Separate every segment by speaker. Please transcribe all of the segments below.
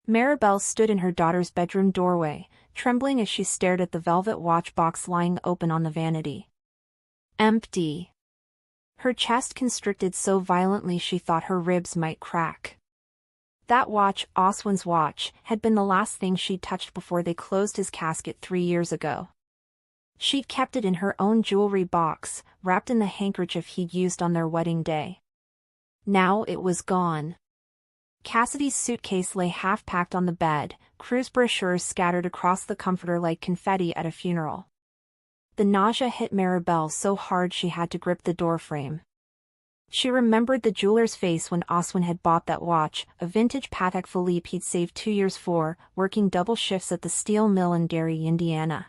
Speaker 1: Maribel stood in her daughter's bedroom doorway, trembling as she stared at the velvet watch box lying open on the vanity. Empty. Her chest constricted so violently she thought her ribs might crack. That watch, Oswin's watch, had been the last thing she'd touched before they closed his casket 3 years ago. She'd kept it in her own jewelry box, wrapped in the handkerchief he'd used on their wedding day. Now it was gone. Cassidy's suitcase lay half-packed on the bed, cruise brochures scattered across the comforter like confetti at a funeral. The nausea hit Maribel so hard she had to grip the doorframe. She remembered the jeweler's face when Oswin had bought that watch, a vintage Patek Philippe he'd saved 2 years for, working double shifts at the steel mill in Gary, Indiana.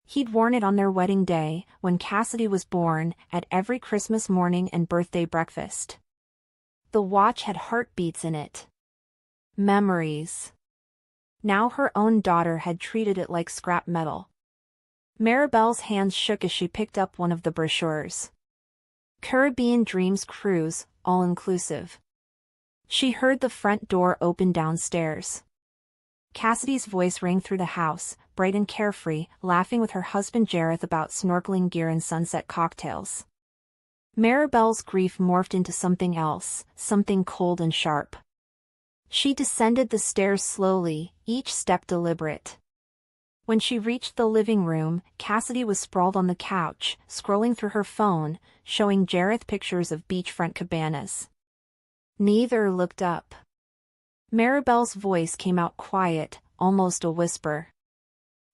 Speaker 1: He'd worn it on their wedding day, when Cassidy was born, at every Christmas morning and birthday breakfast. The watch had heartbeats in it. Memories. Now her own daughter had treated it like scrap metal. Maribel's hands shook as she picked up one of the brochures. Caribbean Dreams Cruise, all-inclusive. She heard the front door open downstairs. Cassidy's voice rang through the house, bright and carefree, laughing with her husband Jareth about snorkeling gear and sunset cocktails. Maribel's grief morphed into something else, something cold and sharp. She descended the stairs slowly, each step deliberate. When she reached the living room, Cassidy was sprawled on the couch, scrolling through her phone, showing Jareth pictures of beachfront cabanas. Neither looked up. Maribel's voice came out quiet, almost a whisper.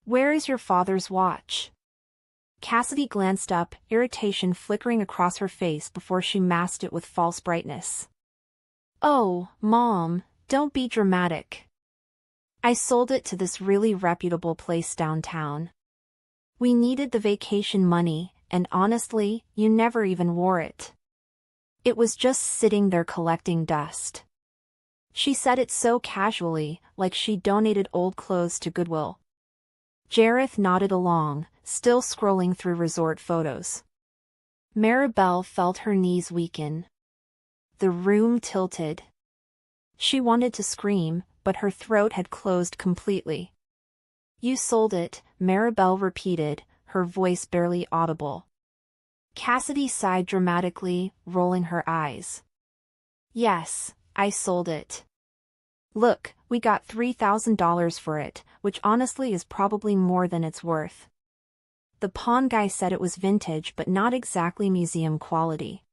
Speaker 1: "Where is your father's watch?" Cassidy glanced up, irritation flickering across her face before she masked it with false brightness. "Oh, Mom, don't be dramatic. I sold it to this really reputable place downtown. We needed the vacation money, and honestly, you never even wore it. It was just sitting there collecting dust." She said it so casually, like she donated old clothes to Goodwill. Jareth nodded along, still scrolling through resort photos. Maribel felt her knees weaken. The room tilted. She wanted to scream, but her throat had closed completely. "You sold it," Maribel repeated, her voice barely audible. Cassidy sighed dramatically, rolling her eyes. "Yes, I sold it. Look, we got $3,000 for it, which honestly is probably more than it's worth. The pawn guy said it was vintage but not exactly museum quality."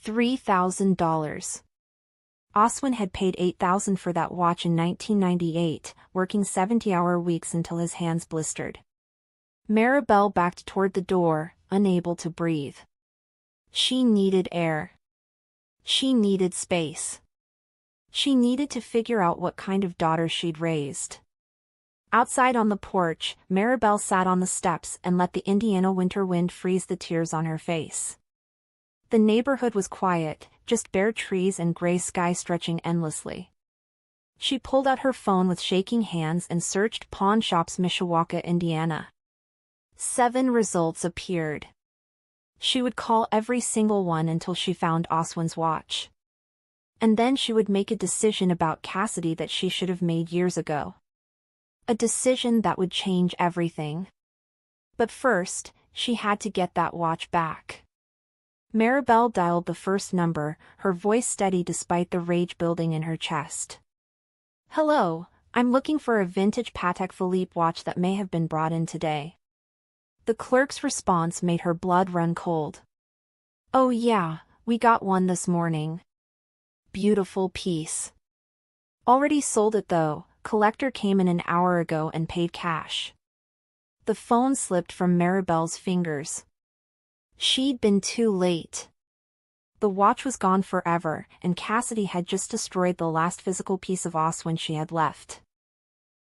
Speaker 1: $3,000. Oswin had paid $8,000 for that watch in 1998, working 70-hour weeks until his hands blistered. Maribel backed toward the door, unable to breathe. She needed air. She needed space. She needed to figure out what kind of daughter she'd raised. Outside on the porch, Maribel sat on the steps and let the Indiana winter wind freeze the tears on her face. The neighborhood was quiet, just bare trees and gray sky stretching endlessly. She pulled out her phone with shaking hands and searched pawn shops Mishawaka, Indiana. 7 results appeared. She would call every single one until she found Oswin's watch. And then she would make a decision about Cassidy that she should have made years ago. A decision that would change everything. But first, she had to get that watch back. Maribel dialed the first number, her voice steady despite the rage building in her chest. "Hello, I'm looking for a vintage Patek Philippe watch that may have been brought in today." The clerk's response made her blood run cold. "Oh yeah, we got one this morning. Beautiful piece. Already sold it though, collector came in an hour ago and paid cash." The phone slipped from Maribel's fingers. She'd been too late. The watch was gone forever, and Cassidy had just destroyed the last physical piece of Oswin she had left.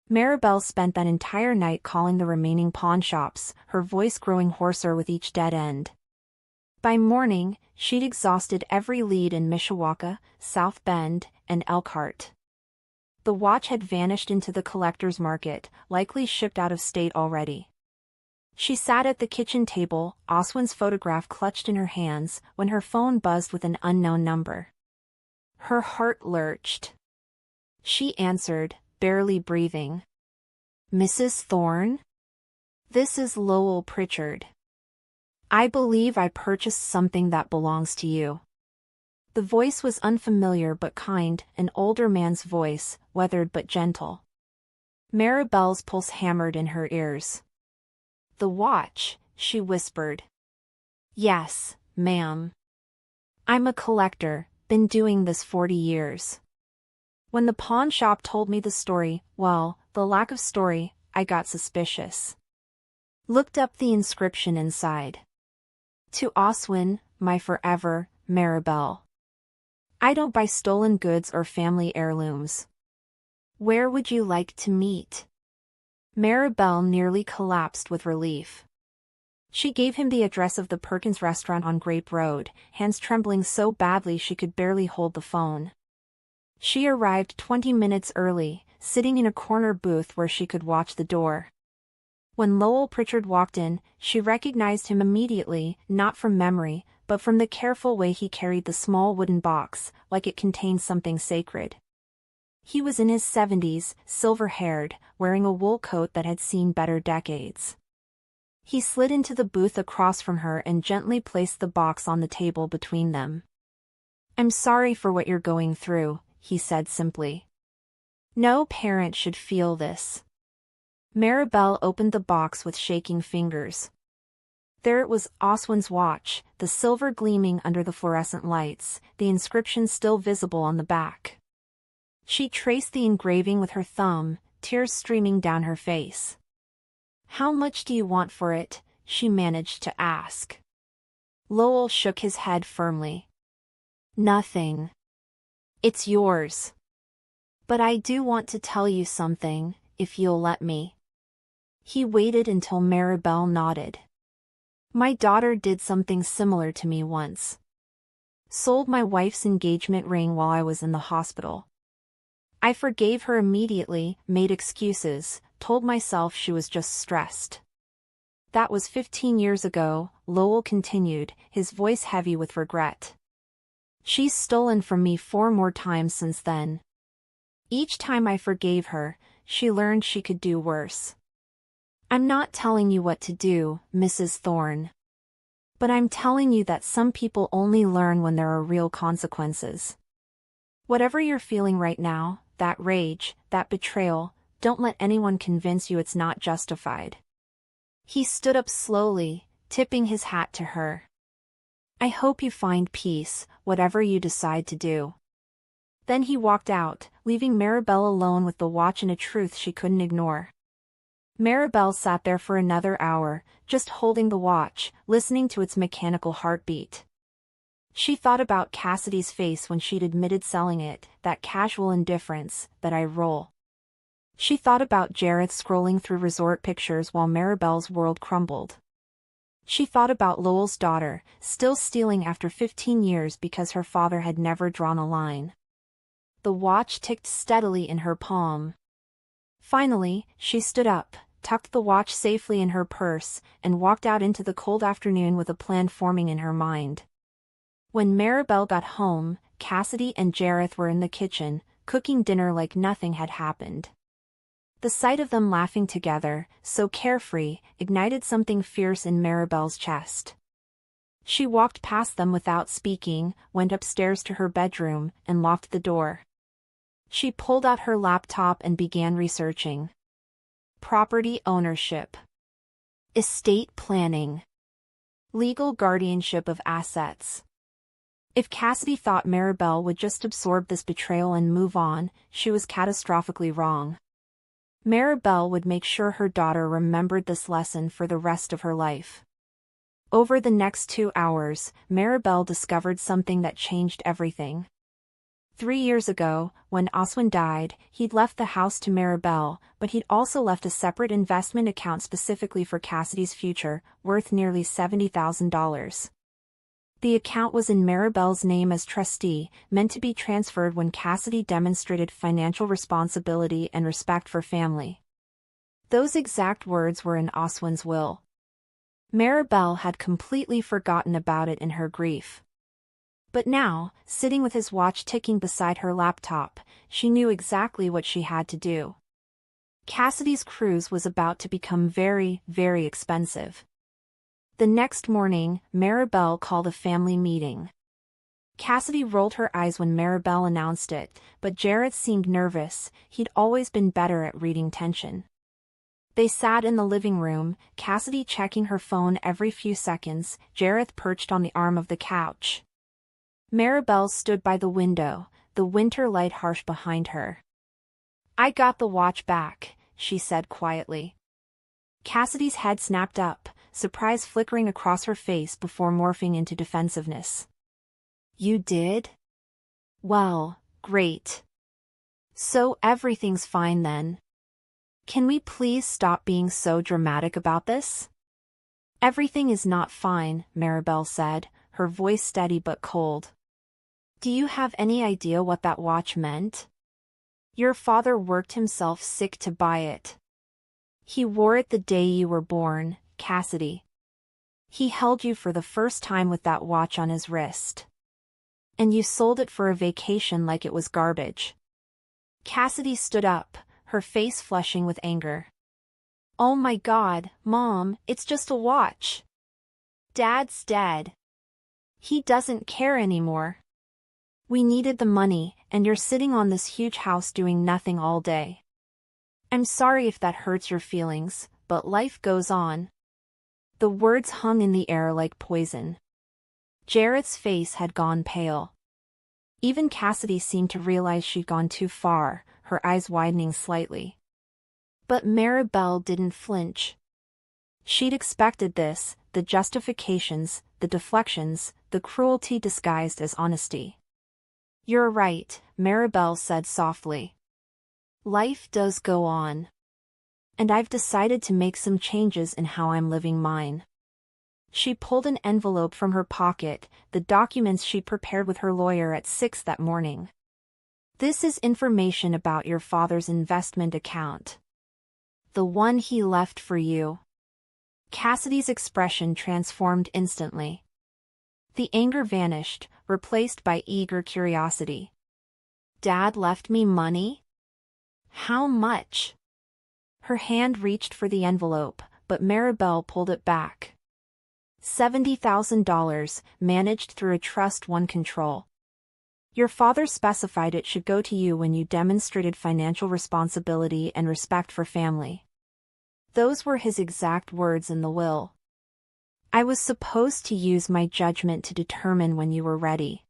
Speaker 1: Maribel spent that entire night calling the remaining pawn shops, her voice growing hoarser with each dead end. By morning, she'd exhausted every lead in Mishawaka, South Bend, and Elkhart. The watch had vanished into the collector's market, likely shipped out of state already. She sat at the kitchen table, Oswin's photograph clutched in her hands, when her phone buzzed with an unknown number. Her heart lurched. She answered, barely breathing. Mrs. Thorne? This is Lowell Pritchard. I believe I purchased something that belongs to you. The voice was unfamiliar but kind, an older man's voice, weathered but gentle. Maribel's pulse hammered in her ears. The watch, she whispered. Yes, ma'am. I'm a collector, been doing this 40 years. When the pawn shop told me the story, well, the lack of story, I got suspicious. Looked up the inscription inside. To Oswin, my forever, Maribel. I don't buy stolen goods or family heirlooms. Where would you like to meet? Maribel nearly collapsed with relief. She gave him the address of the Perkins restaurant on Grape Road, hands trembling so badly she could barely hold the phone. She arrived 20 minutes early, sitting in a corner booth where she could watch the door. When Lowell Pritchard walked in, she recognized him immediately, not from memory, but from the careful way he carried the small wooden box, like it contained something sacred. He was in his 70s, silver-haired, wearing a wool coat that had seen better decades. He slid into the booth across from her and gently placed the box on the table between them. I'm sorry for what you're going through, he said simply. No parent should feel this. Maribel opened the box with shaking fingers. There it was, Oswin's watch, the silver gleaming under the fluorescent lights, the inscription still visible on the back. She traced the engraving with her thumb, tears streaming down her face. How much do you want for it? She managed to ask. Lowell shook his head firmly. Nothing. It's yours. But I do want to tell you something, if you'll let me. He waited until Maribel nodded. My daughter did something similar to me once. Sold my wife's engagement ring while I was in the hospital. I forgave her immediately, made excuses, told myself she was just stressed. That was 15 years ago, Lowell continued, his voice heavy with regret. She's stolen from me 4 more times since then. Each time I forgave her, she learned she could do worse. I'm not telling you what to do, Mrs. Thorne. But I'm telling you that some people only learn when there are real consequences. Whatever you're feeling right now, that rage, that betrayal, don't let anyone convince you it's not justified. He stood up slowly, tipping his hat to her. I hope you find peace, whatever you decide to do. Then he walked out, leaving Maribel alone with the watch and a truth she couldn't ignore. Maribel sat there for another hour, just holding the watch, listening to its mechanical heartbeat. She thought about Cassidy's face when she'd admitted selling it, that casual indifference, that eye roll. She thought about Jareth scrolling through resort pictures while Maribel's world crumbled. She thought about Lowell's daughter, still stealing after 15 years because her father had never drawn a line. The watch ticked steadily in her palm. Finally, she stood up, tucked the watch safely in her purse, and walked out into the cold afternoon with a plan forming in her mind. When Maribel got home, Cassidy and Jareth were in the kitchen, cooking dinner like nothing had happened. The sight of them laughing together, so carefree, ignited something fierce in Maribel's chest. She walked past them without speaking, went upstairs to her bedroom, and locked the door. She pulled out her laptop and began researching. Property ownership. Estate planning. Legal guardianship of assets. If Cassidy thought Maribel would just absorb this betrayal and move on, she was catastrophically wrong. Maribel would make sure her daughter remembered this lesson for the rest of her life. Over the next 2 hours, Maribel discovered something that changed everything. 3 years ago, when Oswin died, he'd left the house to Maribel, but he'd also left a separate investment account specifically for Cassidy's future, worth nearly $70,000. The account was in Maribel's name as trustee, meant to be transferred when Cassidy demonstrated financial responsibility and respect for family. Those exact words were in Oswin's will. Maribel had completely forgotten about it in her grief. But now, sitting with his watch ticking beside her laptop, she knew exactly what she had to do. Cassidy's cruise was about to become very, very expensive. The next morning, Maribel called a family meeting. Cassidy rolled her eyes when Maribel announced it, but Jareth seemed nervous. He'd always been better at reading tension. They sat in the living room, Cassidy checking her phone every few seconds, Jareth perched on the arm of the couch. Maribel stood by the window, the winter light harsh behind her. "I got the watch back," she said quietly. Cassidy's head snapped up, surprise flickering across her face before morphing into defensiveness. "You did? Well, great. So everything's fine then. Can we please stop being so dramatic about this?" "Everything is not fine," Maribel said, her voice steady but cold. "Do you have any idea what that watch meant? Your father worked himself sick to buy it. He wore it the day you were born, Cassidy. He held you for the first time with that watch on his wrist. And you sold it for a vacation like it was garbage." Cassidy stood up, her face flushing with anger. "Oh my God, Mom, it's just a watch. Dad's dead. He doesn't care anymore. We needed the money, and you're sitting on this huge house doing nothing all day. I'm sorry if that hurts your feelings, but life goes on." The words hung in the air like poison. Jareth's face had gone pale. Even Cassidy seemed to realize she'd gone too far, her eyes widening slightly. But Maribel didn't flinch. She'd expected this, the justifications, the deflections, the cruelty disguised as honesty. "You're right," Maribel said softly. "Life does go on. And I've decided to make some changes in how I'm living mine." She pulled an envelope from her pocket, the documents she prepared with her lawyer at 6 that morning. "This is information about your father's investment account. The one he left for you." Cassidy's expression transformed instantly. The anger vanished, replaced by eager curiosity. "Dad left me money? How much?" Her hand reached for the envelope, but Maribel pulled it back. $70,000, managed through a trust one control. Your father specified it should go to you when you demonstrated financial responsibility and respect for family. Those were his exact words in the will. I was supposed to use my judgment to determine when you were ready.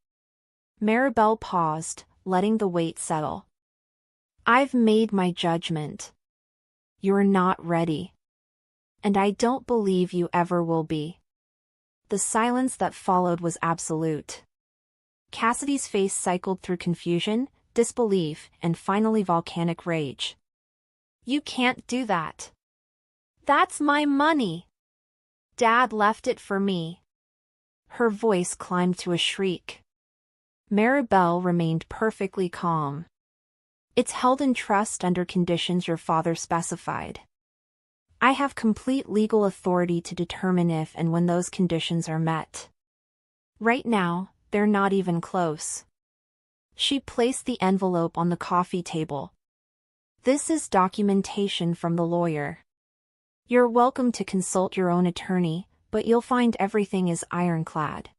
Speaker 1: Maribel paused, letting the weight settle. I've made my judgment. You're not ready. And I don't believe you ever will be. The silence that followed was absolute. Cassidy's face cycled through confusion, disbelief, and finally volcanic rage. You can't do that. That's my money. Dad left it for me. Her voice climbed to a shriek. Maribel remained perfectly calm. It's held in trust under conditions your father specified. I have complete legal authority to determine if and when those conditions are met. Right now, they're not even close. She placed the envelope on the coffee table. This is documentation from the lawyer. You're welcome to consult your own attorney, but you'll find everything is ironclad.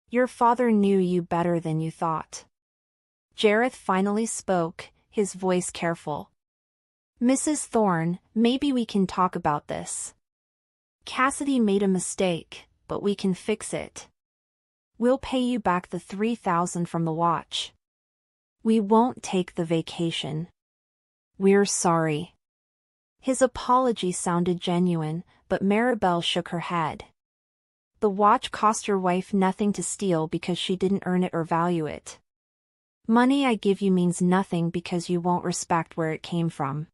Speaker 1: Your father knew you better than you thought. Jareth finally spoke, his voice careful. Mrs. Thorne, maybe we can talk about this. Cassidy made a mistake, but we can fix it. We'll pay you back the $3,000 from the watch. We won't take the vacation. We're sorry. His apology sounded genuine, but Maribel shook her head. The watch cost your wife nothing to steal because she didn't earn it or value it. Money I give you means nothing because you won't respect where it came from.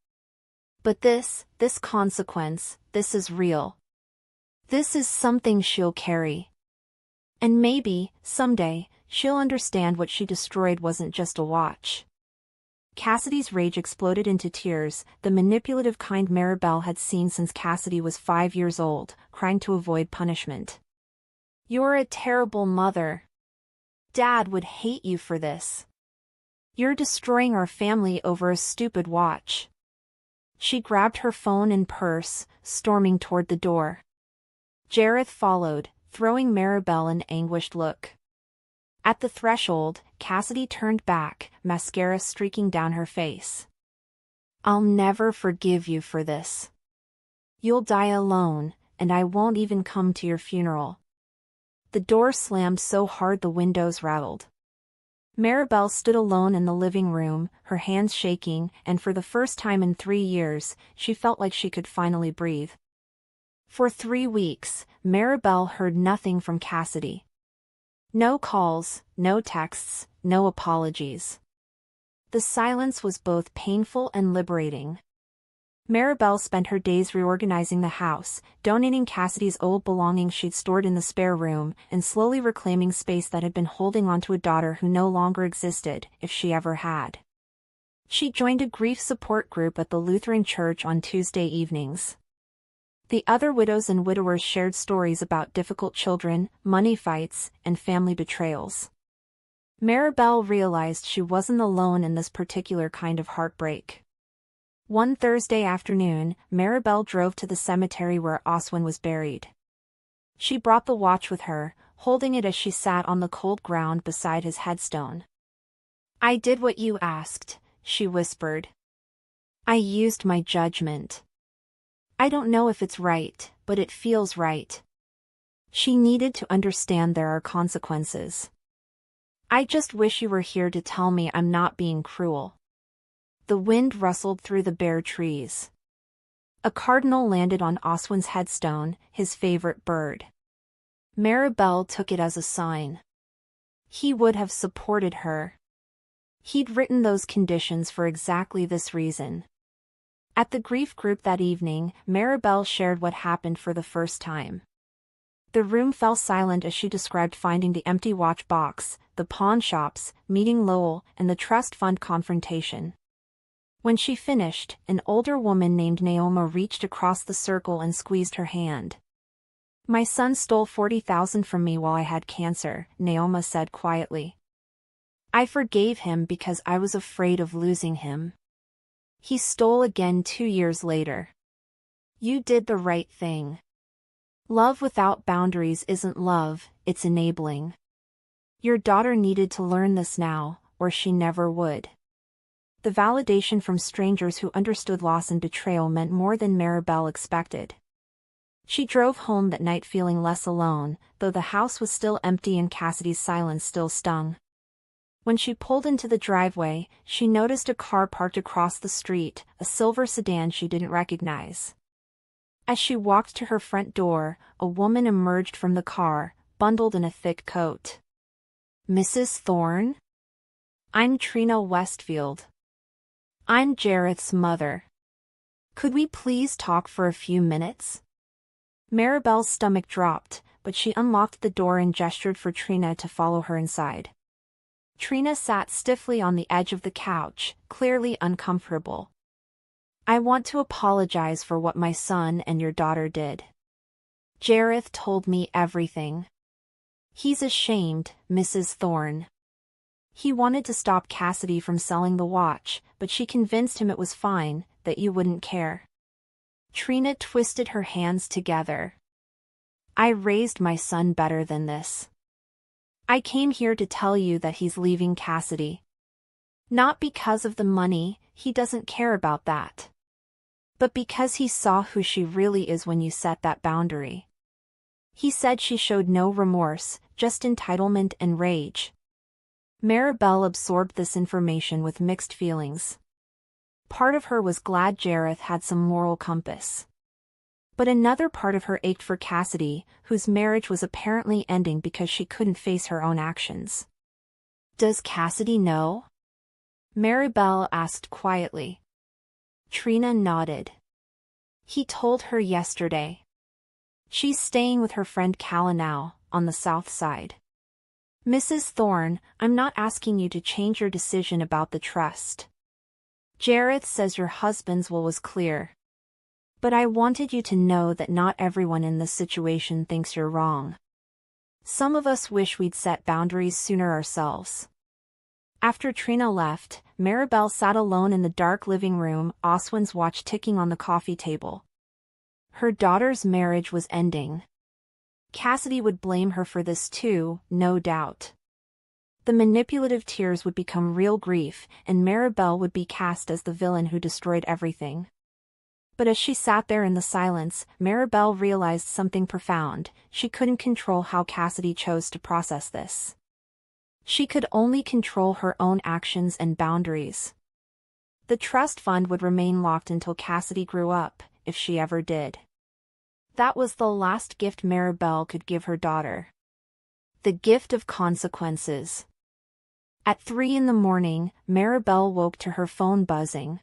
Speaker 1: But this consequence, this is real. This is something she'll carry. And maybe, someday, she'll understand what she destroyed wasn't just a watch. Cassidy's rage exploded into tears, the manipulative kind Maribel had seen since Cassidy was 5 years old, crying to avoid punishment. You're a terrible mother. Dad would hate you for this. You're destroying our family over a stupid watch. She grabbed her phone and purse, storming toward the door. Jareth followed, throwing Maribel an anguished look. At the threshold, Cassidy turned back, mascara streaking down her face. I'll never forgive you for this. You'll die alone, and I won't even come to your funeral. The door slammed so hard the windows rattled. Maribel stood alone in the living room, her hands shaking, and for the first time in 3 years, she felt like she could finally breathe. For 3 weeks, Maribel heard nothing from Cassidy. No calls, no texts, no apologies. The silence was both painful and liberating. Maribel spent her days reorganizing the house, donating Cassidy's old belongings she'd stored in the spare room, and slowly reclaiming space that had been holding onto a daughter who no longer existed, if she ever had. She joined a grief support group at the Lutheran church on Tuesday evenings. The other widows and widowers shared stories about difficult children, money fights, and family betrayals. Maribel realized she wasn't alone in this particular kind of heartbreak. One Thursday afternoon, Maribel drove to the cemetery where Oswin was buried. She brought the watch with her, holding it as she sat on the cold ground beside his headstone. I did what you asked, she whispered. I used my judgment. I don't know if it's right, but it feels right. She needed to understand there are consequences. I just wish you were here to tell me I'm not being cruel. The wind rustled through the bare trees. A cardinal landed on Oswin's headstone, his favorite bird. Maribel took it as a sign. He would have supported her. He'd written those conditions for exactly this reason. At the grief group that evening, Maribel shared what happened for the first time. The room fell silent as she described finding the empty watch box, the pawn shops, meeting Lowell, and the trust fund confrontation. When she finished, an older woman named Naoma reached across the circle and squeezed her hand. My son stole $40,000 from me while I had cancer, Naoma said quietly. I forgave him because I was afraid of losing him. He stole again 2 years later. You did the right thing. Love without boundaries isn't love, it's enabling. Your daughter needed to learn this now, or she never would. The validation from strangers who understood loss and betrayal meant more than Maribel expected. She drove home that night feeling less alone, though the house was still empty and Cassidy's silence still stung. When she pulled into the driveway, she noticed a car parked across the street, a silver sedan she didn't recognize. As she walked to her front door, a woman emerged from the car, bundled in a thick coat. Mrs. Thorne? I'm Trina Westfield. I'm Jareth's mother. Could we please talk for a few minutes? Maribel's stomach dropped, but she unlocked the door and gestured for Trina to follow her inside. Trina sat stiffly on the edge of the couch, clearly uncomfortable. I want to apologize for what my son and your daughter did. Jareth told me everything. He's ashamed, Mrs. Thorne. He wanted to stop Cassidy from selling the watch, but she convinced him it was fine, that you wouldn't care. Trina twisted her hands together. I raised my son better than this. I came here to tell you that he's leaving Cassidy. Not because of the money, he doesn't care about that. But because he saw who she really is when you set that boundary. He said she showed no remorse, just entitlement and rage. Maribel absorbed this information with mixed feelings. Part of her was glad Jareth had some moral compass. But another part of her ached for Cassidy, whose marriage was apparently ending because she couldn't face her own actions. Does Cassidy know? Maribel asked quietly. Trina nodded. He told her yesterday. She's staying with her friend Calla now, on the south side. Mrs. Thorne, I'm not asking you to change your decision about the trust. Jareth says your husband's will was clear. But I wanted you to know that not everyone in this situation thinks you're wrong. Some of us wish we'd set boundaries sooner ourselves. After Trina left, Maribel sat alone in the dark living room, Oswin's watch ticking on the coffee table. Her daughter's marriage was ending. Cassidy would blame her for this too, no doubt. The manipulative tears would become real grief, and Maribel would be cast as the villain who destroyed everything. But as she sat there in the silence, Maribel realized something profound. She couldn't control how Cassidy chose to process this. She could only control her own actions and boundaries. The trust fund would remain locked until Cassidy grew up, if she ever did. That was the last gift Maribel could give her daughter. The gift of consequences. At 3 in the morning, Maribel woke to her phone buzzing.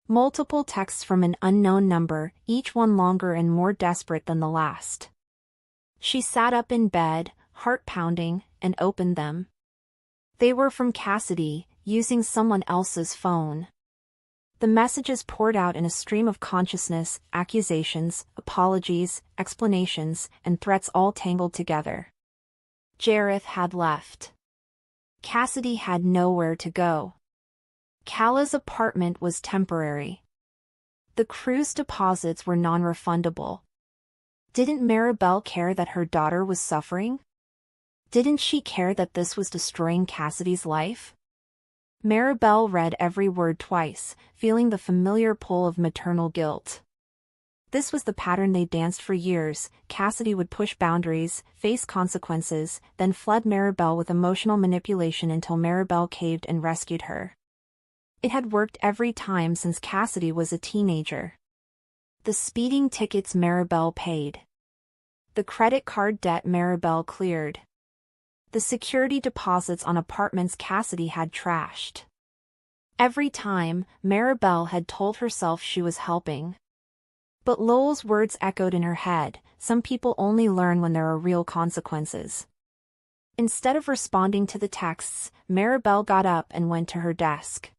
Speaker 1: Multiple texts from an unknown number, each one longer and more desperate than the last. She sat up in bed, heart pounding, and opened them. They were from Cassidy, using someone else's phone. The messages poured out in a stream of consciousness, accusations, apologies, explanations, and threats all tangled together. Jareth had left. Cassidy had nowhere to go. Callah's apartment was temporary. The crew's deposits were non-refundable. Didn't Maribel care that her daughter was suffering? Didn't she care that this was destroying Cassidy's life? Maribel read every word twice, feeling the familiar pull of maternal guilt. This was the pattern they danced for years. Cassidy would push boundaries, face consequences, then flood Maribel with emotional manipulation until Maribel caved and rescued her. It had worked every time since Cassidy was a teenager. The speeding tickets Maribel paid. The credit card debt Maribel cleared. The security deposits on apartments Cassidy had trashed. Every time, Maribel had told herself she was helping. But Lowell's words echoed in her head, some people only learn when there are real consequences. Instead of responding to the texts, Maribel got up and went to her desk.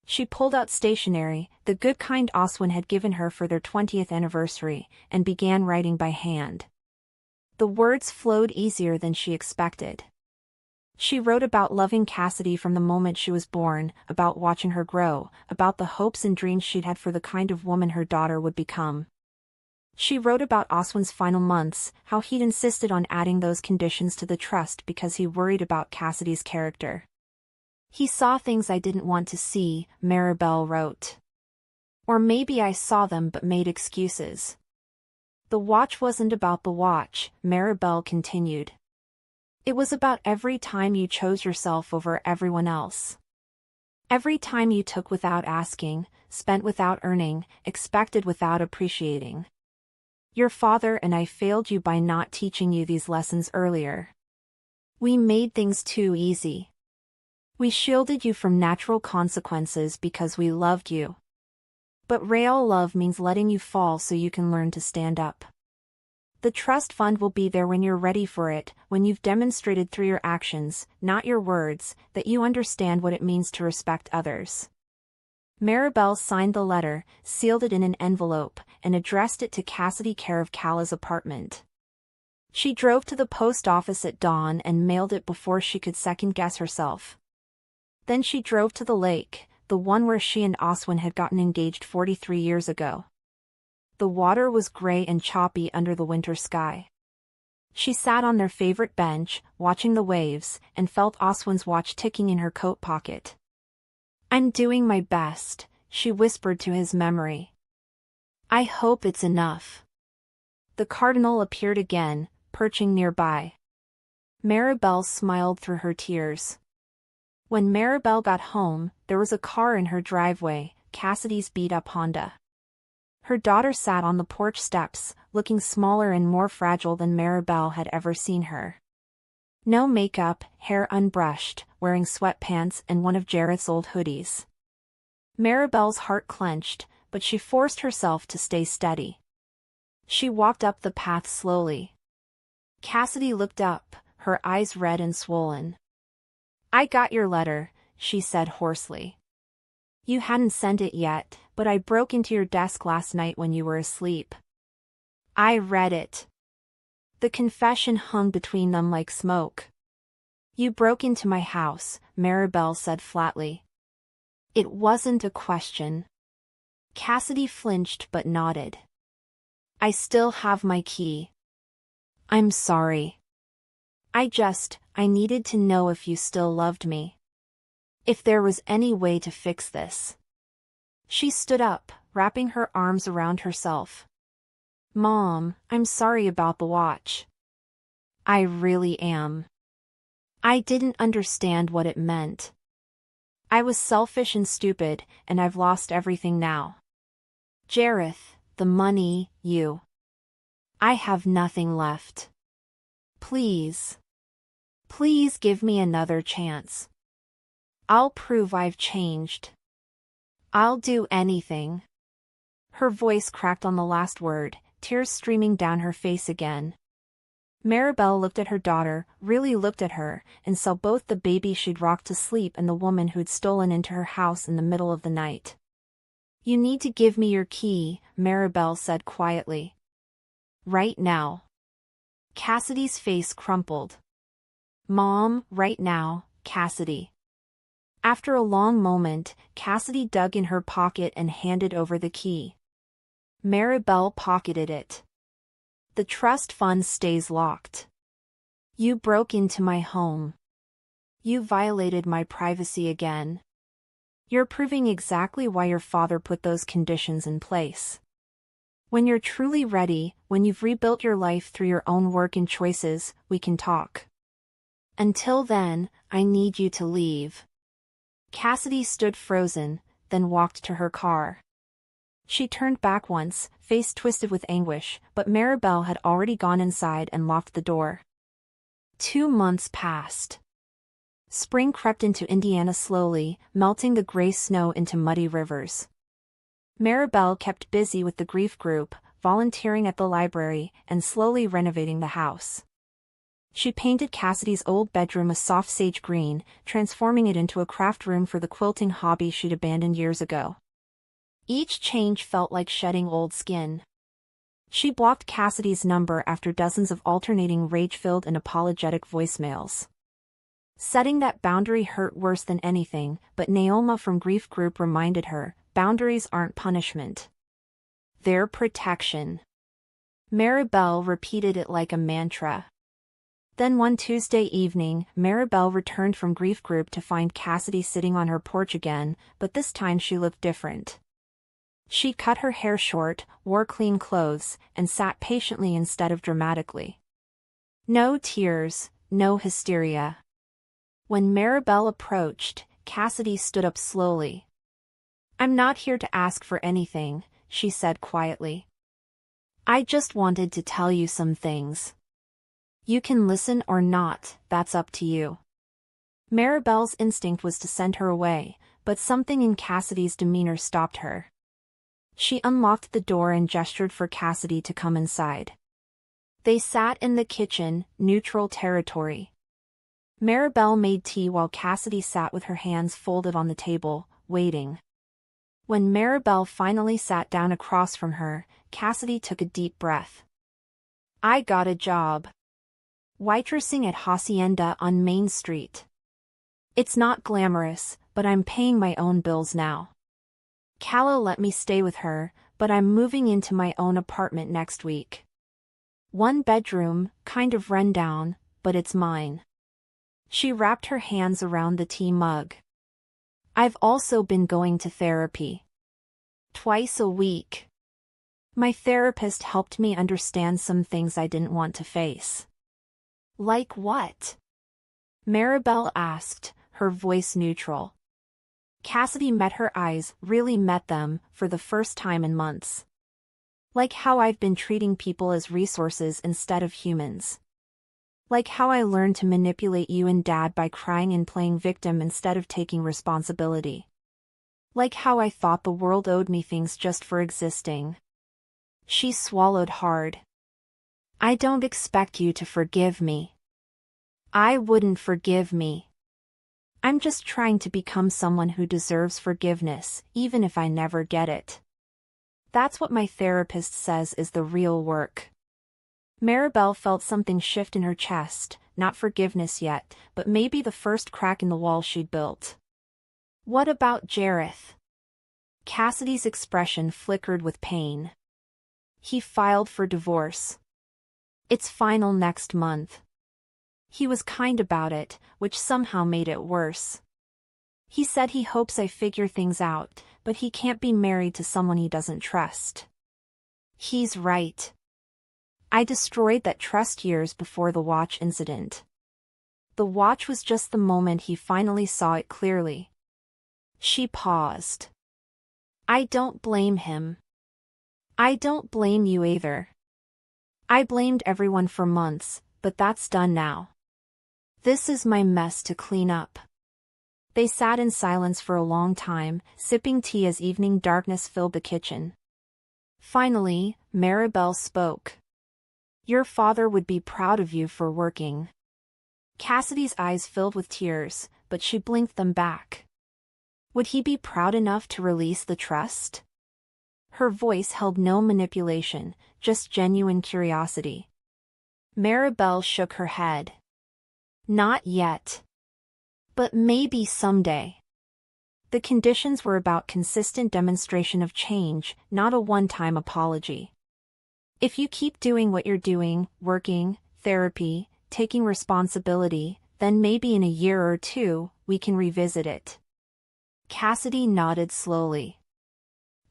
Speaker 1: She pulled out stationery, the good kind Oswin had given her for their 20th anniversary, and began writing by hand. The words flowed easier than she expected. She wrote about loving Cassidy from the moment she was born, about watching her grow, about the hopes and dreams she'd had for the kind of woman her daughter would become. She wrote about Oswin's final months, how he'd insisted on adding those conditions to the trust because he worried about Cassidy's character. He saw things I didn't want to see, Maribel wrote. Or maybe I saw them but made excuses. The watch wasn't about the watch, Maribel continued. It was about every time you chose yourself over everyone else. Every time you took without asking, spent without earning, expected without appreciating. Your father and I failed you by not teaching you these lessons earlier. We made things too easy. We shielded you from natural consequences because we loved you. But real love means letting you fall so you can learn to stand up. The trust fund will be there when you're ready for it, when you've demonstrated through your actions, not your words, that you understand what it means to respect others. Maribel signed the letter, sealed it in an envelope, and addressed it to Cassidy care of Callah's apartment. She drove to the post office at dawn and mailed it before she could second-guess herself. Then she drove to the lake, the one where she and Oswin had gotten engaged 43 years ago. The water was gray and choppy under the winter sky. She sat on their favorite bench, watching the waves, and felt Oswin's watch ticking in her coat pocket. "I'm doing my best," she whispered to his memory. "I hope it's enough." The cardinal appeared again, perching nearby. Maribel smiled through her tears. When Maribel got home, there was a car in her driveway, Cassidy's beat-up Honda. Her daughter sat on the porch steps, looking smaller and more fragile than Maribel had ever seen her. No makeup, hair unbrushed, wearing sweatpants and one of Jareth's old hoodies. Maribel's heart clenched, but she forced herself to stay steady. She walked up the path slowly. Cassidy looked up, her eyes red and swollen. "I got your letter," she said hoarsely. "You hadn't sent it yet, but I broke into your desk last night when you were asleep. I read it." The confession hung between them like smoke. You broke into my house, Maribel said flatly. It wasn't a question. Cassidy flinched but nodded. I still have my key. I'm sorry. I needed to know if you still loved me. If there was any way to fix this. She stood up, wrapping her arms around herself. Mom, I'm sorry about the watch. I really am. I didn't understand what it meant. I was selfish and stupid, and I've lost everything now. Jareth, the money, you. I have nothing left. Please. Please give me another chance. I'll prove I've changed. I'll do anything. Her voice cracked on the last word, tears streaming down her face again. Maribel looked at her daughter, really looked at her, and saw both the baby she'd rocked to sleep and the woman who'd stolen into her house in the middle of the night. You need to give me your key, Maribel said quietly. Right now. Cassidy's face crumpled. Mom, right now, Cassidy. After a long moment, Cassidy dug in her pocket and handed over the key. Maribel pocketed it. The trust fund stays locked. You broke into my home. You violated my privacy again. You're proving exactly why your father put those conditions in place. When you're truly ready, when you've rebuilt your life through your own work and choices, we can talk. Until then, I need you to leave. Cassidy stood frozen, then walked to her car. She turned back once, face twisted with anguish, but Maribel had already gone inside and locked the door. 2 months passed. Spring crept into Indiana slowly, melting the gray snow into muddy rivers. Maribel kept busy with the grief group, volunteering at the library, and slowly renovating the house. She painted Cassidy's old bedroom a soft sage green, transforming it into a craft room for the quilting hobby she'd abandoned years ago. Each change felt like shedding old skin. She blocked Cassidy's number after dozens of alternating rage-filled and apologetic voicemails. Setting that boundary hurt worse than anything, but Naoma from Grief Group reminded her, boundaries aren't punishment. They're protection. Maribel repeated it like a mantra. Then one Tuesday evening, Maribel returned from Grief Group to find Cassidy sitting on her porch again, but this time she looked different. She cut her hair short, wore clean clothes, and sat patiently instead of dramatically. No tears, no hysteria. When Maribel approached, Cassidy stood up slowly. I'm not here to ask for anything, she said quietly. I just wanted to tell you some things. You can listen or not, that's up to you. Maribel's instinct was to send her away, but something in Cassidy's demeanor stopped her. She unlocked the door and gestured for Cassidy to come inside. They sat in the kitchen, neutral territory. Maribel made tea while Cassidy sat with her hands folded on the table, waiting. When Maribel finally sat down across from her, Cassidy took a deep breath. I got a job. Waitressing at Hacienda on Main Street. It's not glamorous, but I'm paying my own bills now. Calla let me stay with her, but I'm moving into my own apartment next week. 1 bedroom, kind of rundown, but it's mine. She wrapped her hands around the tea mug. I've also been going to therapy. Twice a week. My therapist helped me understand some things I didn't want to face. Like what? Maribel asked, her voice neutral. Cassidy met her eyes, really met them, for the first time in months. Like how I've been treating people as resources instead of humans. Like how I learned to manipulate you and Dad by crying and playing victim instead of taking responsibility. Like how I thought the world owed me things just for existing. She swallowed hard. I don't expect you to forgive me. I wouldn't forgive me. I'm just trying to become someone who deserves forgiveness, even if I never get it. That's what my therapist says is the real work. Maribel felt something shift in her chest, not forgiveness yet, but maybe the first crack in the wall she'd built. What about Jareth? Cassidy's expression flickered with pain. He filed for divorce. It's final next month. He was kind about it, which somehow made it worse. He said he hopes I figure things out, but he can't be married to someone he doesn't trust. He's right. I destroyed that trust years before the watch incident. The watch was just the moment he finally saw it clearly. She paused. I don't blame him. I don't blame you either. I blamed everyone for months, but that's done now. This is my mess to clean up. They sat in silence for a long time, sipping tea as evening darkness filled the kitchen. Finally, Maribel spoke. Your father would be proud of you for working. Cassidy's eyes filled with tears, but she blinked them back. Would he be proud enough to release the trust? Her voice held no manipulation, just genuine curiosity. Maribel shook her head. Not yet. But maybe someday. The conditions were about consistent demonstration of change, not a one-time apology. If you keep doing what you're doing, working, therapy, taking responsibility, then maybe in a year or two, we can revisit it. Cassidy nodded slowly.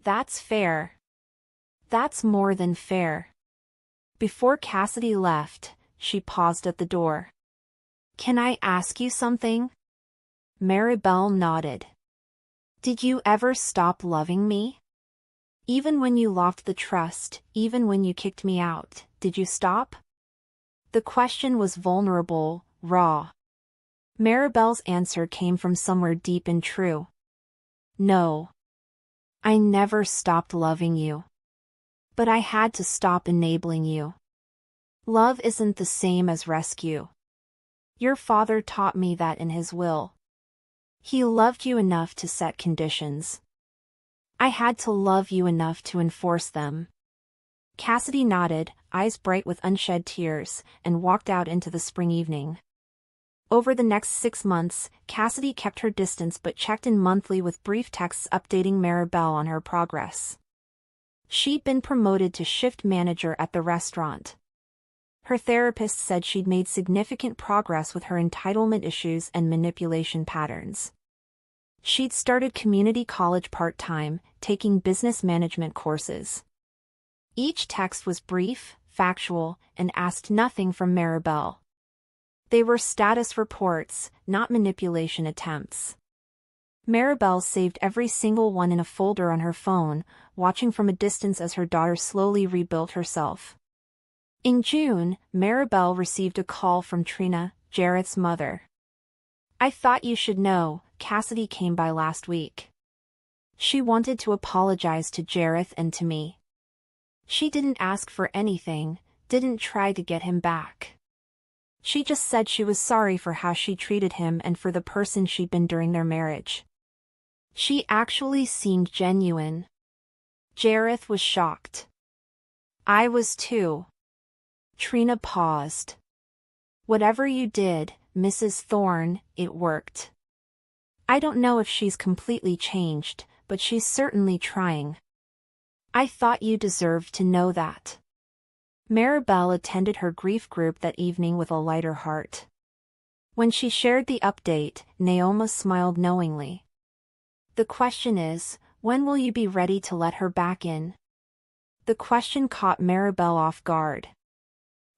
Speaker 1: That's fair. That's more than fair. Before Cassidy left, she paused at the door. Can I ask you something? Maribel nodded. Did you ever stop loving me? Even when you lost the trust, even when you kicked me out, did you stop? The question was vulnerable, raw. Maribel's answer came from somewhere deep and true. No. I never stopped loving you. But I had to stop enabling you. Love isn't the same as rescue. Your father taught me that in his will. He loved you enough to set conditions. I had to love you enough to enforce them. Cassidy nodded, eyes bright with unshed tears, and walked out into the spring evening. Over the next 6 months, Cassidy kept her distance but checked in monthly with brief texts updating Maribel on her progress. She'd been promoted to shift manager at the restaurant. Her therapist said she'd made significant progress with her entitlement issues and manipulation patterns. She'd started community college part-time, taking business management courses. Each text was brief, factual, and asked nothing from Maribel. They were status reports, not manipulation attempts. Maribel saved every single one in a folder on her phone, watching from a distance as her daughter slowly rebuilt herself. In June, Maribel received a call from Trina, Jareth's mother. I thought you should know, Cassidy came by last week. She wanted to apologize to Jareth and to me. She didn't ask for anything, didn't try to get him back. She just said she was sorry for how she treated him and for the person she'd been during their marriage. She actually seemed genuine. Jareth was shocked. I was too. Trina paused. Whatever you did, Mrs. Thorne, it worked. I don't know if she's completely changed, but she's certainly trying. I thought you deserved to know that. Maribel attended her grief group that evening with a lighter heart. When she shared the update, Naoma smiled knowingly. The question is, when will you be ready to let her back in? The question caught Maribel off guard.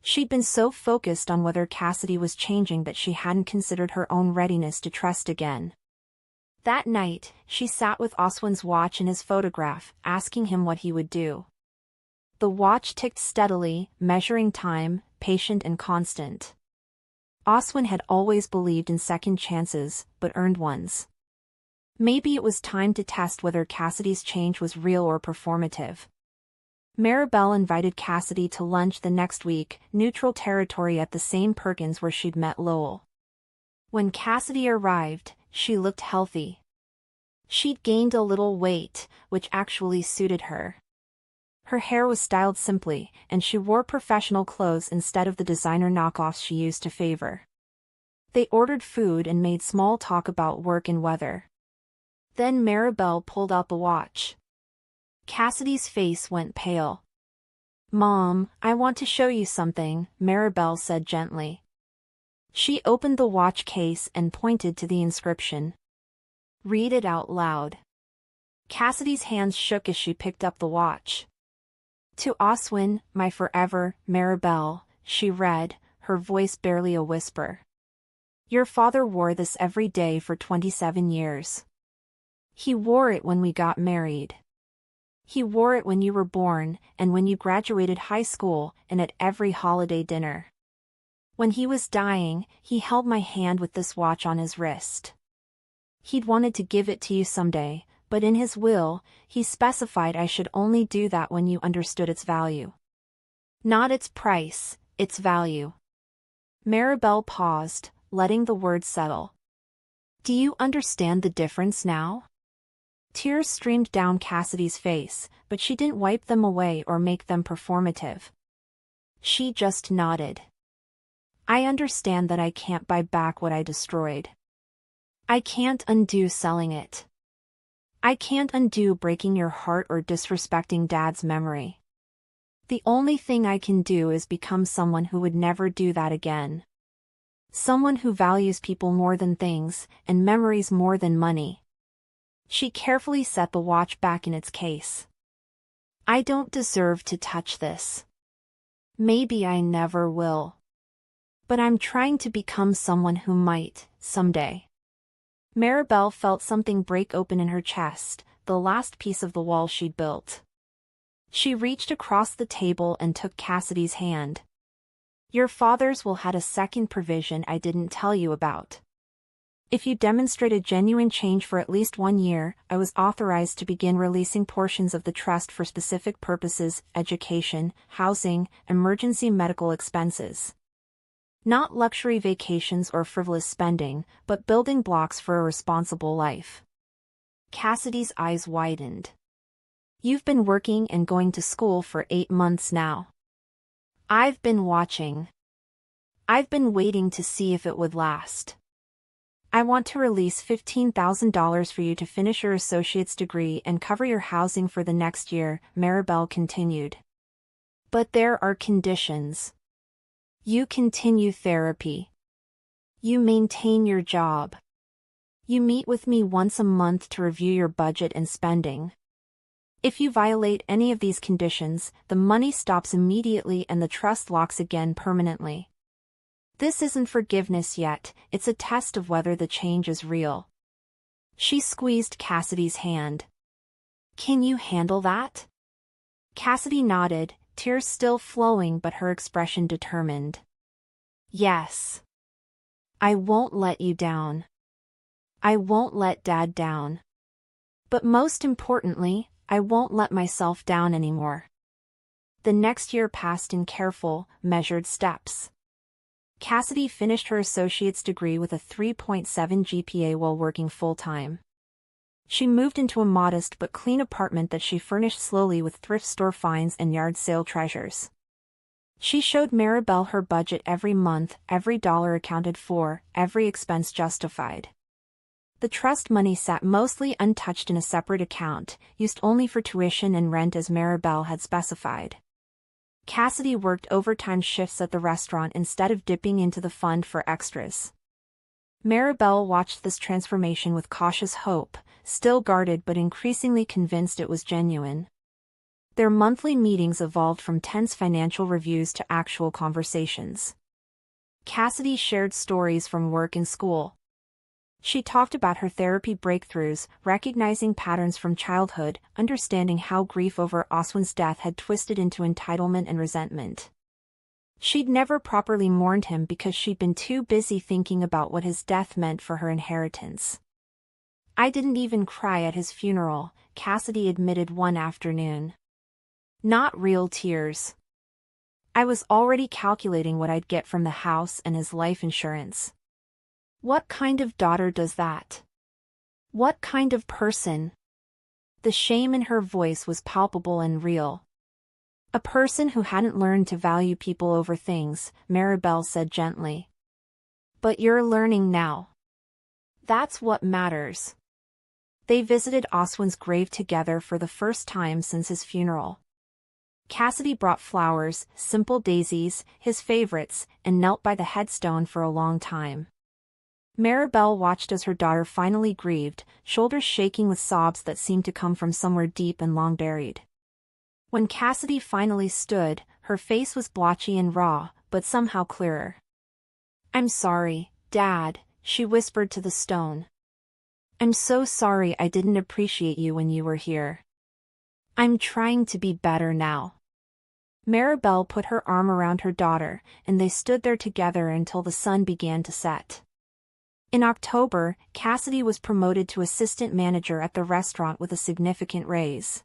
Speaker 1: She'd been so focused on whether Cassidy was changing that she hadn't considered her own readiness to trust again. That night, she sat with Oswin's watch and his photograph, asking him what he would do. The watch ticked steadily, measuring time, patient and constant. Oswin had always believed in second chances, but earned ones. Maybe it was time to test whether Cassidy's change was real or performative. Maribel invited Cassidy to lunch the next week, neutral territory at the same Perkins where she'd met Lowell. When Cassidy arrived, she looked healthy. She'd gained a little weight, which actually suited her. Her hair was styled simply, and she wore professional clothes instead of the designer knockoffs she used to favor. They ordered food and made small talk about work and weather. Then Maribel pulled out the watch. Cassidy's face went pale. "Mom, I want to show you something," Maribel said gently. She opened the watch case and pointed to the inscription. "Read it out loud." Cassidy's hands shook as she picked up the watch. "To Oswin, my forever, Maribel," she read, her voice barely a whisper. "Your father wore this every day for 27 years. He wore it when we got married. He wore it when you were born, and when you graduated high school, and at every holiday dinner. When he was dying, he held my hand with this watch on his wrist. He'd wanted to give it to you someday, but in his will, he specified I should only do that when you understood its value. Not its price, its value." Maribel paused, letting the words settle. "Do you understand the difference now?" Tears streamed down Cassidy's face, but she didn't wipe them away or make them performative. She just nodded. "I understand that I can't buy back what I destroyed. I can't undo selling it. I can't undo breaking your heart or disrespecting Dad's memory. The only thing I can do is become someone who would never do that again. Someone who values people more than things, and memories more than money." She carefully set the watch back in its case. "I don't deserve to touch this. Maybe I never will. But I'm trying to become someone who might, someday." Maribel felt something break open in her chest, the last piece of the wall she'd built. She reached across the table and took Cassidy's hand. "Your father's will had a second provision I didn't tell you about. If you demonstrated genuine change for at least 1 year, I was authorized to begin releasing portions of the trust for specific purposes: education, housing, emergency medical expenses. Not luxury vacations or frivolous spending, but building blocks for a responsible life." Cassidy's eyes widened. "You've been working and going to school for 8 months now. I've been watching. I've been waiting to see if it would last. I want to release $15,000 for you to finish your associate's degree and cover your housing for the next year," Maribel continued. "But there are conditions. You continue therapy. You maintain your job. You meet with me once a month to review your budget and spending. If you violate any of these conditions, the money stops immediately and the trust locks again permanently. This isn't forgiveness yet, it's a test of whether the change is real." She squeezed Cassidy's hand. "Can you handle that?" Cassidy nodded, tears still flowing but her expression determined. "Yes. I won't let you down. I won't let Dad down. But most importantly, I won't let myself down anymore." The next year passed in careful, measured steps. Cassidy finished her associate's degree with a 3.7 GPA while working full-time. She moved into a modest but clean apartment that she furnished slowly with thrift store finds and yard sale treasures. She showed Maribel her budget every month, every dollar accounted for, every expense justified. The trust money sat mostly untouched in a separate account, used only for tuition and rent as Maribel had specified. Cassidy worked overtime shifts at the restaurant instead of dipping into the fund for extras. Maribel watched this transformation with cautious hope, still guarded but increasingly convinced it was genuine. Their monthly meetings evolved from tense financial reviews to actual conversations. Cassidy shared stories from work and school. She talked about her therapy breakthroughs, recognizing patterns from childhood, understanding how grief over Oswin's death had twisted into entitlement and resentment. She'd never properly mourned him because she'd been too busy thinking about what his death meant for her inheritance. "I didn't even cry at his funeral," Cassidy admitted one afternoon. "Not real tears. I was already calculating what I'd get from the house and his life insurance. What kind of daughter does that? What kind of person?" The shame in her voice was palpable and real. A person who hadn't learned to value people over things, Maribel said gently. But you're learning now. That's what matters. They visited Oswin's grave together for the first time since his funeral. Cassidy brought flowers, simple daisies, his favorites, and knelt by the headstone for a long time. Maribel watched as her daughter finally grieved, shoulders shaking with sobs that seemed to come from somewhere deep and long buried. When Cassidy finally stood, her face was blotchy and raw, but somehow clearer. "I'm sorry, Dad," she whispered to the stone. "I'm so sorry I didn't appreciate you when you were here. I'm trying to be better now." Maribel put her arm around her daughter, and they stood there together until the sun began to set. In October, Cassidy was promoted to assistant manager at the restaurant with a significant raise.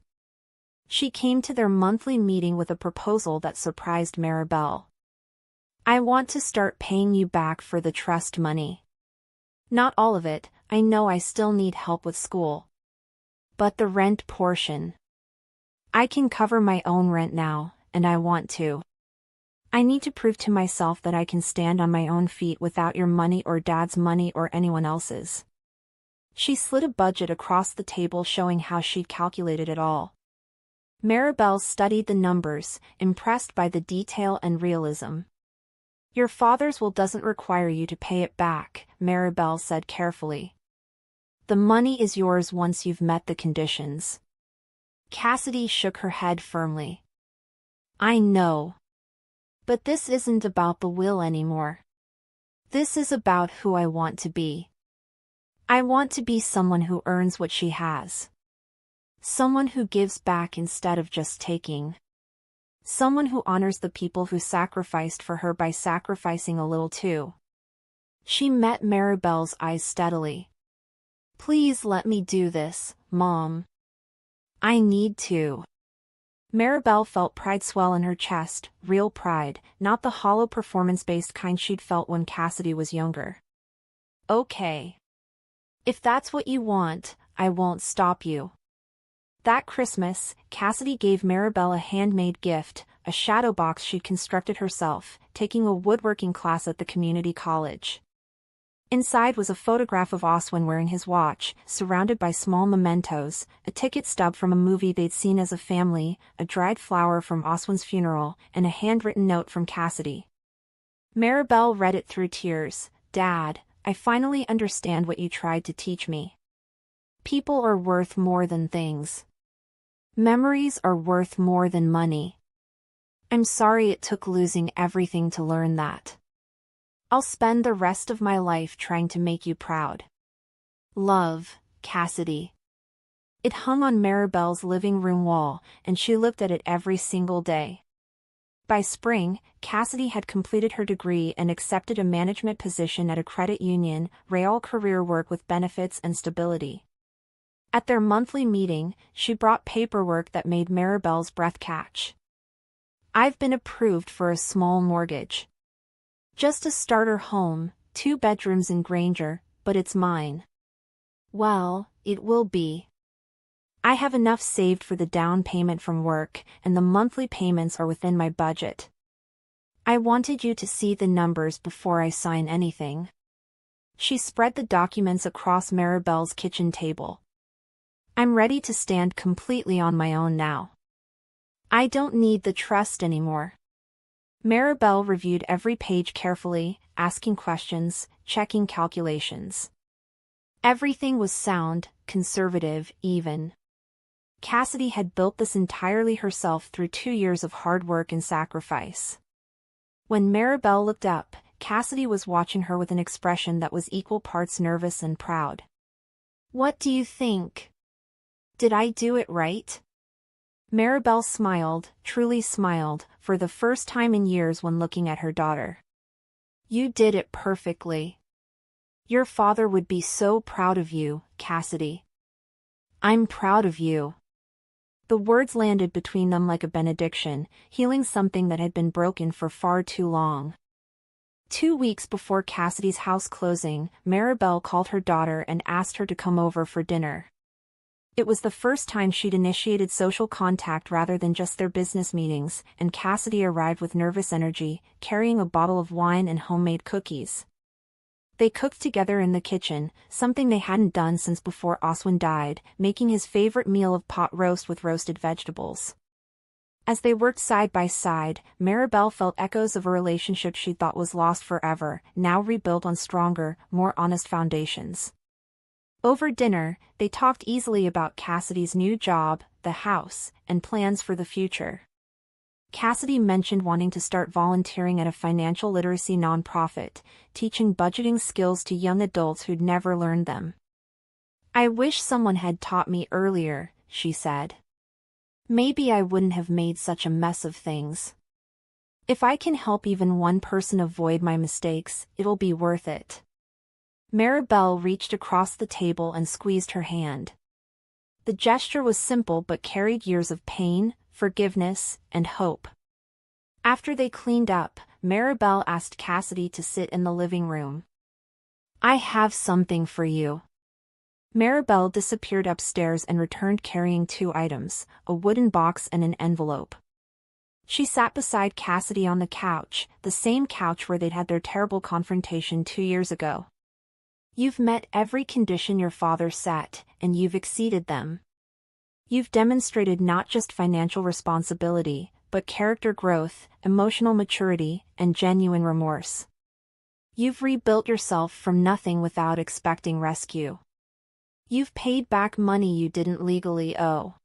Speaker 1: She came to their monthly meeting with a proposal that surprised Maribel. "I want to start paying you back for the trust money. Not all of it, I know I still need help with school. But the rent portion. I can cover my own rent now, and I want to. I need to prove to myself that I can stand on my own feet without your money or Dad's money or anyone else's." She slid a budget across the table showing how she'd calculated it all. Maribel studied the numbers, impressed by the detail and realism. "Your father's will doesn't require you to pay it back," Maribel said carefully. "The money is yours once you've met the conditions." Cassidy shook her head firmly. "I know. But this isn't about the will anymore. This is about who I want to be. I want to be someone who earns what she has. Someone who gives back instead of just taking. Someone who honors the people who sacrificed for her by sacrificing a little too." She met Maribel's eyes steadily. "Please let me do this, Mom. I need to." Maribel felt pride swell in her chest, real pride, not the hollow performance-based kind she'd felt when Cassidy was younger. "Okay. If that's what you want, I won't stop you." That Christmas, Cassidy gave Maribel a handmade gift, a shadow box she'd constructed herself, taking a woodworking class at the community college. Inside was a photograph of Oswin wearing his watch, surrounded by small mementos, a ticket stub from a movie they'd seen as a family, a dried flower from Oswin's funeral, and a handwritten note from Cassidy. Maribel read it through tears. "Dad, I finally understand what you tried to teach me. People are worth more than things. Memories are worth more than money. I'm sorry it took losing everything to learn that. I'll spend the rest of my life trying to make you proud. Love, Cassidy." It hung on Maribel's living room wall, and she looked at it every single day. By spring, Cassidy had completed her degree and accepted a management position at a credit union, real career work with benefits and stability. At their monthly meeting, she brought paperwork that made Maribel's breath catch. "I've been approved for a small mortgage. Just a starter home, 2 bedrooms in Granger, but it's mine." "Well, it will be. I have enough saved for the down payment from work, and the monthly payments are within my budget. I wanted you to see the numbers before I sign anything." She spread the documents across Maribel's kitchen table. "I'm ready to stand completely on my own now. I don't need the trust anymore." Maribel reviewed every page carefully, asking questions, checking calculations. Everything was sound, conservative, even. Cassidy had built this entirely herself through 2 years of hard work and sacrifice. When Maribel looked up, Cassidy was watching her with an expression that was equal parts nervous and proud. "What do you think? Did I do it right?" Maribel smiled, truly smiled, for the first time in years when looking at her daughter. "You did it perfectly. Your father would be so proud of you, Cassidy. I'm proud of you." The words landed between them like a benediction, healing something that had been broken for far too long. 2 weeks before Cassidy's house closing, Maribel called her daughter and asked her to come over for dinner. It was the first time she'd initiated social contact rather than just their business meetings, and Cassidy arrived with nervous energy, carrying a bottle of wine and homemade cookies. They cooked together in the kitchen, something they hadn't done since before Oswin died, making his favorite meal of pot roast with roasted vegetables. As they worked side by side, Maribel felt echoes of a relationship she thought was lost forever, now rebuilt on stronger, more honest foundations. Over dinner, they talked easily about Cassidy's new job, the house, and plans for the future. Cassidy mentioned wanting to start volunteering at a financial literacy nonprofit, teaching budgeting skills to young adults who'd never learned them. "I wish someone had taught me earlier," she said. "Maybe I wouldn't have made such a mess of things. If I can help even one person avoid my mistakes, it'll be worth it." Maribel reached across the table and squeezed her hand. The gesture was simple but carried years of pain, forgiveness, and hope. After they cleaned up, Maribel asked Cassidy to sit in the living room. "I have something for you." Maribel disappeared upstairs and returned carrying two items, a wooden box and an envelope. She sat beside Cassidy on the couch, the same couch where they'd had their terrible confrontation 2 years ago. "You've met every condition your father set, and you've exceeded them. You've demonstrated not just financial responsibility, but character growth, emotional maturity, and genuine remorse. You've rebuilt yourself from nothing without expecting rescue. You've paid back money you didn't legally owe.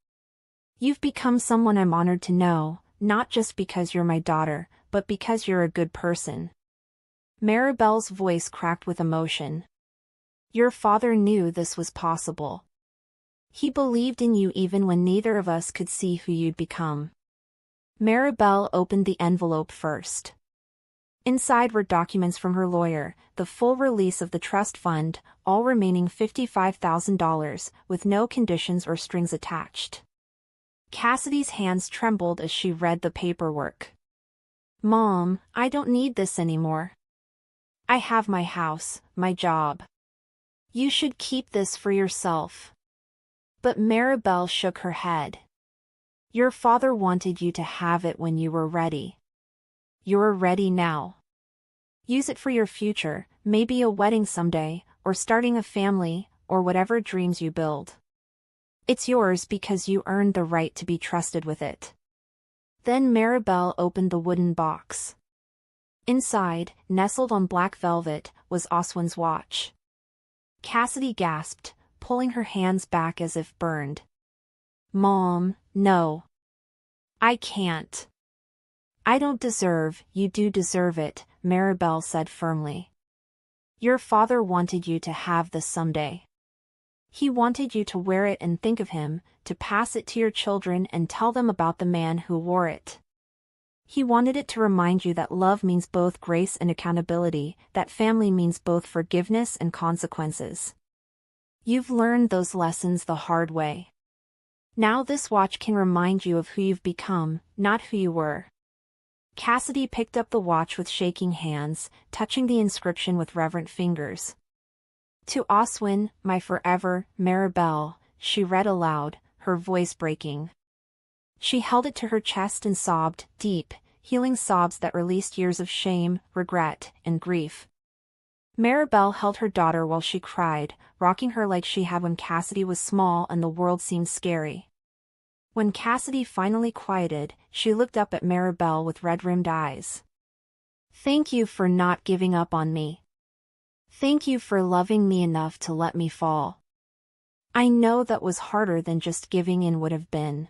Speaker 1: You've become someone I'm honored to know, not just because you're my daughter, but because you're a good person." Maribel's voice cracked with emotion. "Your father knew this was possible. He believed in you even when neither of us could see who you'd become." Maribel opened the envelope first. Inside were documents from her lawyer, the full release of the trust fund, all remaining $55,000, with no conditions or strings attached. Cassidy's hands trembled as she read the paperwork. "Mom, I don't need this anymore. I have my house, my job. You should keep this for yourself." But Maribel shook her head. "Your father wanted you to have it when you were ready. You're ready now. Use it for your future, maybe a wedding someday, or starting a family, or whatever dreams you build. It's yours because you earned the right to be trusted with it." Then Maribel opened the wooden box. Inside, nestled on black velvet, was Oswin's watch. Cassidy gasped, pulling her hands back as if burned. "Mom, no. I can't." "I don't deserve, you do deserve it," Maribel said firmly. "Your father wanted you to have this someday. He wanted you to wear it and think of him, to pass it to your children and tell them about the man who wore it. He wanted it to remind you that love means both grace and accountability, that family means both forgiveness and consequences. You've learned those lessons the hard way. Now this watch can remind you of who you've become, not who you were." Cassidy picked up the watch with shaking hands, touching the inscription with reverent fingers. "To Oswin, my forever, Maribel," she read aloud, her voice breaking. She held it to her chest and sobbed, deep, healing sobs that released years of shame, regret, and grief. Maribel held her daughter while she cried, rocking her like she had when Cassidy was small and the world seemed scary. When Cassidy finally quieted, she looked up at Maribel with red-rimmed eyes. "Thank you for not giving up on me. Thank you for loving me enough to let me fall. I know that was harder than just giving in would have been."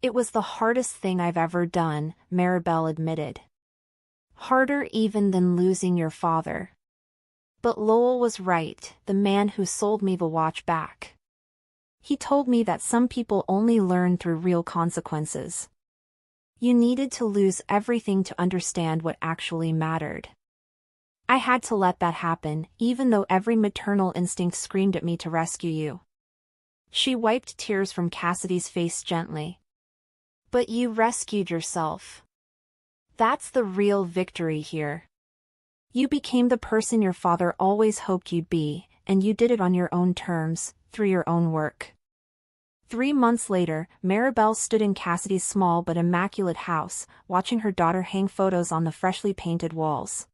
Speaker 1: "It was the hardest thing I've ever done," Maribel admitted. "Harder even than losing your father. But Lowell was right, the man who sold me the watch back. He told me that some people only learn through real consequences. You needed to lose everything to understand what actually mattered. I had to let that happen, even though every maternal instinct screamed at me to rescue you." She wiped tears from Cassidy's face gently. "But you rescued yourself. That's the real victory here. You became the person your father always hoped you'd be, and you did it on your own terms, through your own work. 3 months later, Maribel stood in Cassidy's small but immaculate house, watching her daughter hang photos on the freshly painted walls.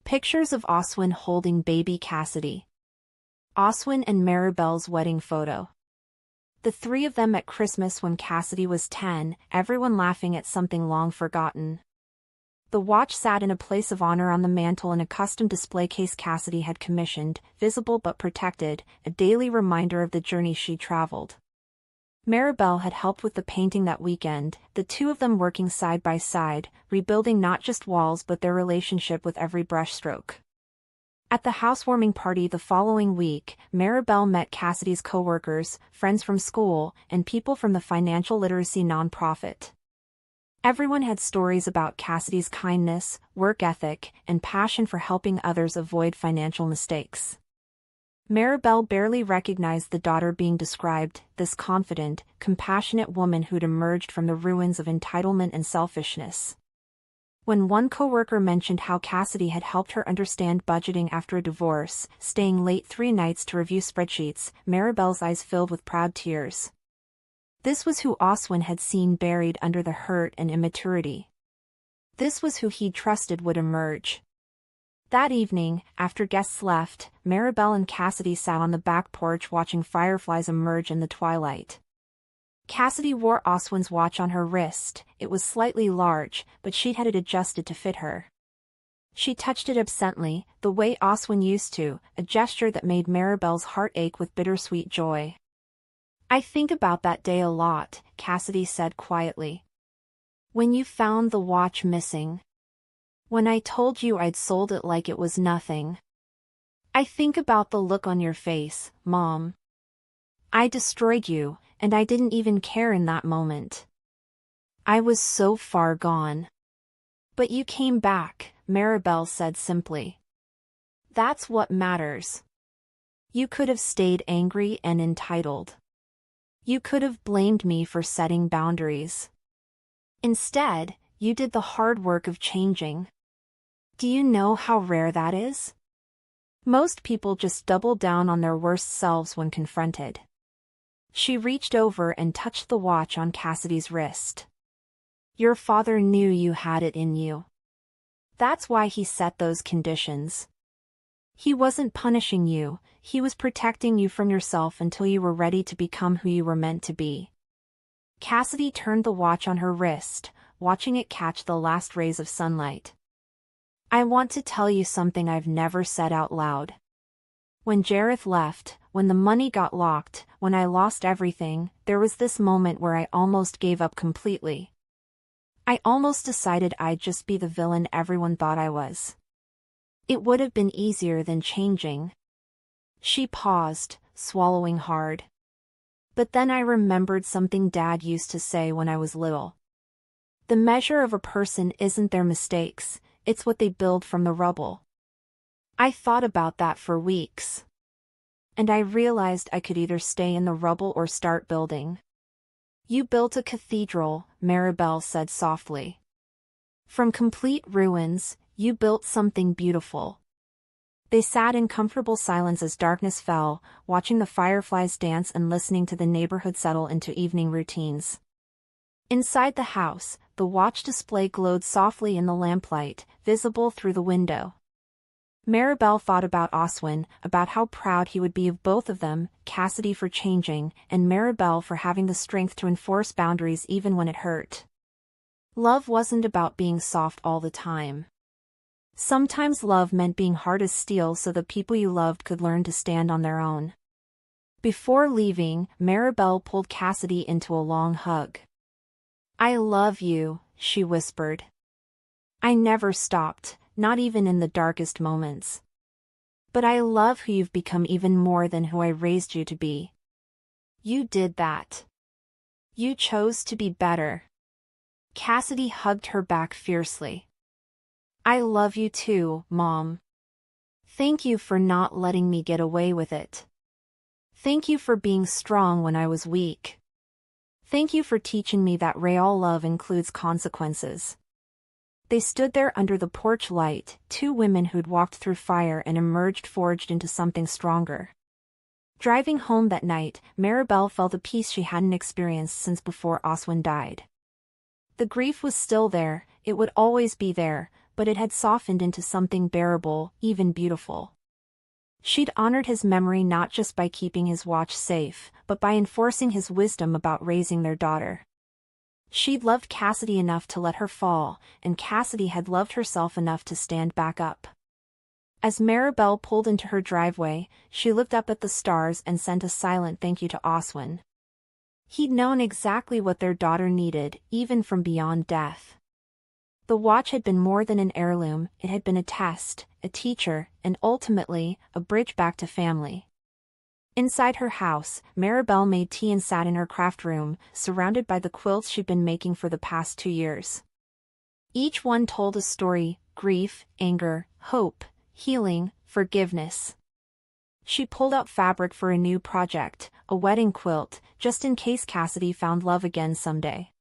Speaker 1: Pictures of Oswin holding baby Cassidy. Oswin and Maribel's wedding photo. The three of them at Christmas when Cassidy was 10, everyone laughing at something long forgotten. The watch sat in a place of honor on the mantel in a custom display case Cassidy had commissioned, visible but protected, a daily reminder of the journey she traveled. Maribel had helped with the painting that weekend, the two of them working side by side, rebuilding not just walls but their relationship with every brushstroke. At the housewarming party the following week, Maribel met Cassidy's co-workers, friends from school, and people from the financial literacy nonprofit. Everyone had stories about Cassidy's kindness, work ethic, and passion for helping others avoid financial mistakes. Maribel barely recognized the daughter being described, this confident, compassionate woman who'd emerged from the ruins of entitlement and selfishness. When one coworker mentioned how Cassidy had helped her understand budgeting after a divorce, staying late 3 nights to review spreadsheets, Maribel's eyes filled with proud tears. This was who Oswin had seen buried under the hurt and immaturity. This was who he'd trusted would emerge. That evening, after guests left, Maribel and Cassidy sat on the back porch watching fireflies emerge in the twilight. Cassidy wore Oswin's watch on her wrist. It was slightly large, but she'd had it adjusted to fit her. She touched it absently, the way Oswin used to, a gesture that made Maribel's heart ache with bittersweet joy. "I think about that day a lot," Cassidy said quietly. "When you found the watch missing. When I told you I'd sold it like it was nothing. I think about the look on your face, Mom. I destroyed you, and I didn't even care in that moment. I was so far gone. But you came back," Maribel said simply. "That's what matters. You could have stayed angry and entitled. You could have blamed me for setting boundaries. Instead, you did the hard work of changing. Do you know how rare that is? Most people just double down on their worst selves when confronted." She reached over and touched the watch on Cassidy's wrist. "Your father knew you had it in you. That's why he set those conditions. He wasn't punishing you, he was protecting you from yourself until you were ready to become who you were meant to be." Cassidy turned the watch on her wrist, watching it catch the last rays of sunlight. "I want to tell you something I've never said out loud. When Jareth left, when the money got locked, when I lost everything, there was this moment where I almost gave up completely. I almost decided I'd just be the villain everyone thought I was. It would have been easier than changing." She paused, swallowing hard. "But then I remembered something Dad used to say when I was little. The measure of a person isn't their mistakes, it's what they build from the rubble." I thought about that for weeks. And I realized I could either stay in the rubble or start building. "You built a cathedral," Maribel said softly. "From complete ruins, you built something beautiful." They sat in comfortable silence as darkness fell, watching the fireflies dance and listening to the neighborhood settle into evening routines. Inside the house, the watch display glowed softly in the lamplight, visible through the window. Maribel thought about Oswin, about how proud he would be of both of them, Cassidy for changing, and Maribel for having the strength to enforce boundaries even when it hurt. Love wasn't about being soft all the time. Sometimes love meant being hard as steel so the people you loved could learn to stand on their own. Before leaving, Maribel pulled Cassidy into a long hug. "I love you," she whispered. "I never stopped, not even in the darkest moments. But I love who you've become even more than who I raised you to be. You did that. You chose to be better." Cassidy hugged her back fiercely. "I love you too, Mom. Thank you for not letting me get away with it. Thank you for being strong when I was weak. Thank you for teaching me that real love includes consequences." They stood there under the porch light, two women who'd walked through fire and emerged forged into something stronger. Driving home that night, Maribel felt a peace she hadn't experienced since before Oswin died. The grief was still there, it would always be there, but it had softened into something bearable, even beautiful. She'd honored his memory not just by keeping his watch safe, but by enforcing his wisdom about raising their daughter. She'd loved Cassidy enough to let her fall, and Cassidy had loved herself enough to stand back up. As Maribel pulled into her driveway, she looked up at the stars and sent a silent thank you to Oswin. He'd known exactly what their daughter needed, even from beyond death. The watch had been more than an heirloom, it had been a test, a teacher, and ultimately, a bridge back to family. Inside her house, Maribel made tea and sat in her craft room, surrounded by the quilts she'd been making for the past 2 years. Each one told a story: grief, anger, hope, healing, forgiveness. She pulled out fabric for a new project, a wedding quilt, just in case Cassidy found love again someday.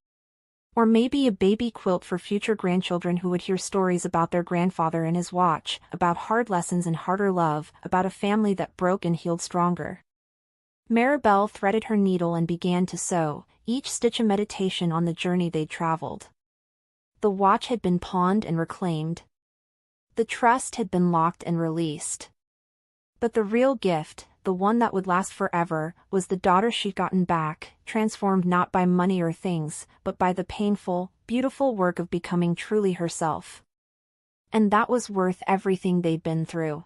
Speaker 1: Or maybe a baby quilt for future grandchildren who would hear stories about their grandfather and his watch, about hard lessons and harder love, about a family that broke and healed stronger. Maribel threaded her needle and began to sew, each stitch a meditation on the journey they'd traveled. The watch had been pawned and reclaimed. The trust had been locked and released. But the real gift, the one that would last forever, was the daughter she'd gotten back, transformed not by money or things, but by the painful, beautiful work of becoming truly herself. And that was worth everything they'd been through.